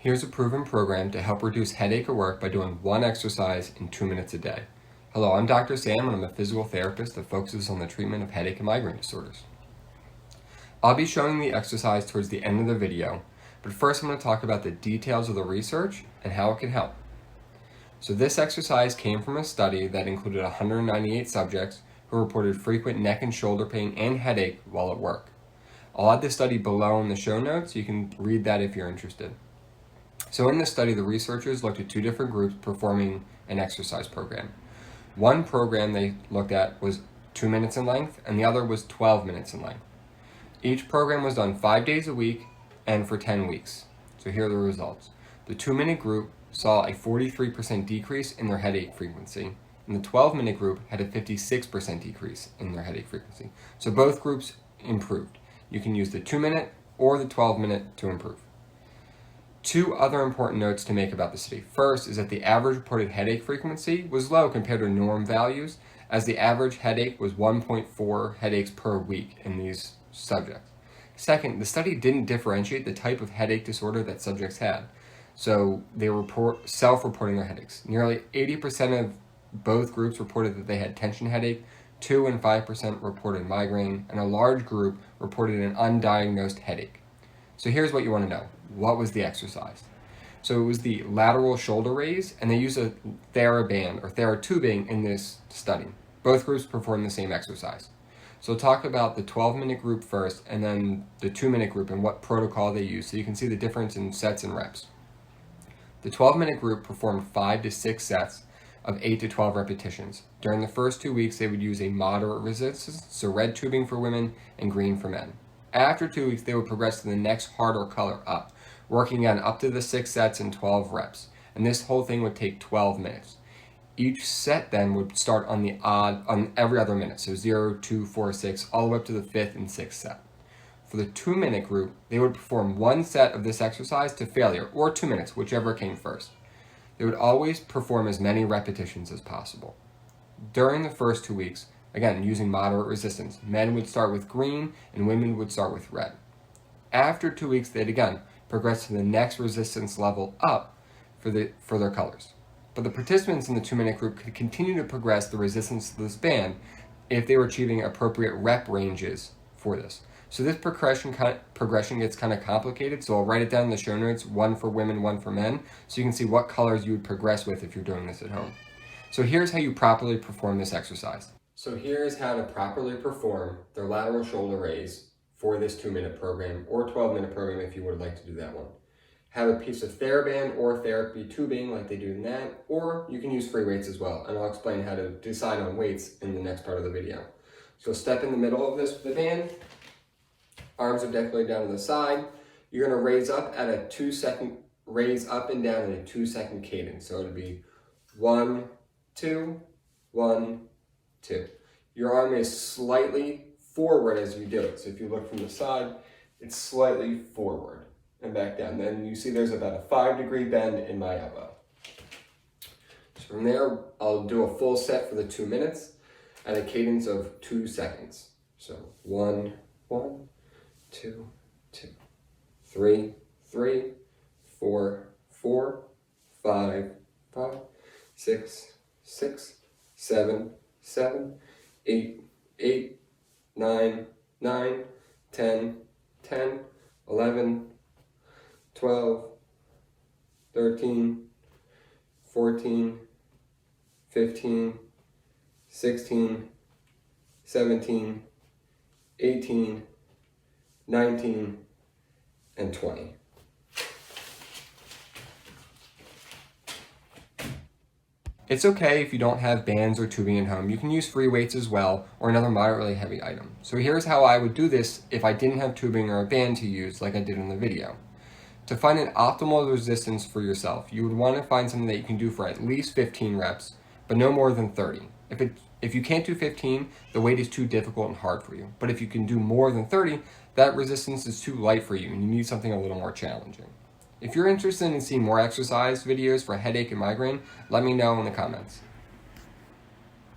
Here's a proven program to help reduce headache at work by doing one exercise in 2 minutes a day. Hello, I'm Dr. Sam and I'm a physical therapist that focuses on the treatment of headache and migraine disorders. I'll be showing the exercise towards the end of the video, but first I'm going to talk about the details of the research and how it can help. So this exercise came from a study that included 198 subjects who reported frequent neck and shoulder pain and headache while at work. I'll add the study below in the show notes, so you can read that if you're interested. So in this study, the researchers looked at two different groups performing an exercise program. One program they looked at was 2 minutes in length, and the other was 12 minutes in length. Each program was done 5 days a week and for 10 weeks. So here are the results. The 2-minute group saw a 43% decrease in their headache frequency, and the 12-minute group had a 56% decrease in their headache frequency. So both groups improved. You can use the 2-minute or the 12-minute to improve. Two other important notes to make about the study. First is that the average reported headache frequency was low compared to norm values, as the average headache was 1.4 headaches per week in these subjects. Second, the study didn't differentiate the type of headache disorder that subjects had, so they were self-reporting their headaches. Nearly 80% of both groups reported that they had tension headache, 2 and 5% reported migraine, and a large group reported an undiagnosed headache. So here's what you want to know. What was the exercise? So it was the lateral shoulder raise, and they used a Theraband or Theratubing in this study. Both groups performed the same exercise. So we'll talk about the 12-minute group first, and then the 2-minute group and what protocol they used, so you can see the difference in sets and reps. The 12-minute group performed 5 to 6 sets of 8 to 12 repetitions. During the first 2 weeks, they would use a moderate resistance, so red tubing for women and green for men. After 2 weeks, they would progress to the next harder color up, working on up to the 6 sets and 12 reps. And this whole thing would take 12 minutes. Each set then would start on the odd on every other minute, so 0, 2, 4, 6, all the way up to the 5th and 6th set. For the 2-minute group, they would perform one set of this exercise to failure, or 2 minutes, whichever came first. They would always perform as many repetitions as possible. During the first 2 weeks, again, using moderate resistance, men would start with green and women would start with red. After 2 weeks, they'd again progress to the next resistance level up for their colors. But the participants in the 2-minute group could continue to progress the resistance to this band if they were achieving appropriate rep ranges for this. So this progression gets kind of complicated, so I'll write it down in the show notes, one for women, one for men, so you can see what colors you would progress with if you're doing this at home. So here's how you properly perform this exercise. So here's how to properly perform their lateral shoulder raise for this 2-minute program or 12-minute program if you would like to do that one. Have a piece of Theraband or therapy tubing like they do in that, or you can use free weights as well, and I'll explain how to decide on weights in the next part of the video. So step in the middle of this with the band, arms are definitely down to the side. You're going to raise up at a 2-second, raise up and down in a 2-second cadence. So it'll be 1, 2, 1, 2. Your arm is slightly forward as you do it. So if you look from the side, it's slightly forward and back down. Then you see there's about a 5-degree bend in my elbow. So from there, I'll do a full set for the 2 minutes at a cadence of 2 seconds. So 1, 1, 2, 2, 3, 3, 4, 4, 5, 5, 6, 6, 7, 7, 8, 8, 9, 9, 10, 10, 11, 12, 13, 14, 15, 16, 17, 18, 19, and 20. It's okay if you don't have bands or tubing at home. You can use free weights as well, or another moderately heavy item. So here's how I would do this if I didn't have tubing or a band to use like I did in the video. To find an optimal resistance for yourself, you would want to find something that you can do for at least 15 reps, but no more than 30. If you can't do 15, the weight is too difficult and hard for you. But if you can do more than 30, that resistance is too light for you and you need something a little more challenging. If you're interested in seeing more exercise videos for headache and migraine, let me know in the comments.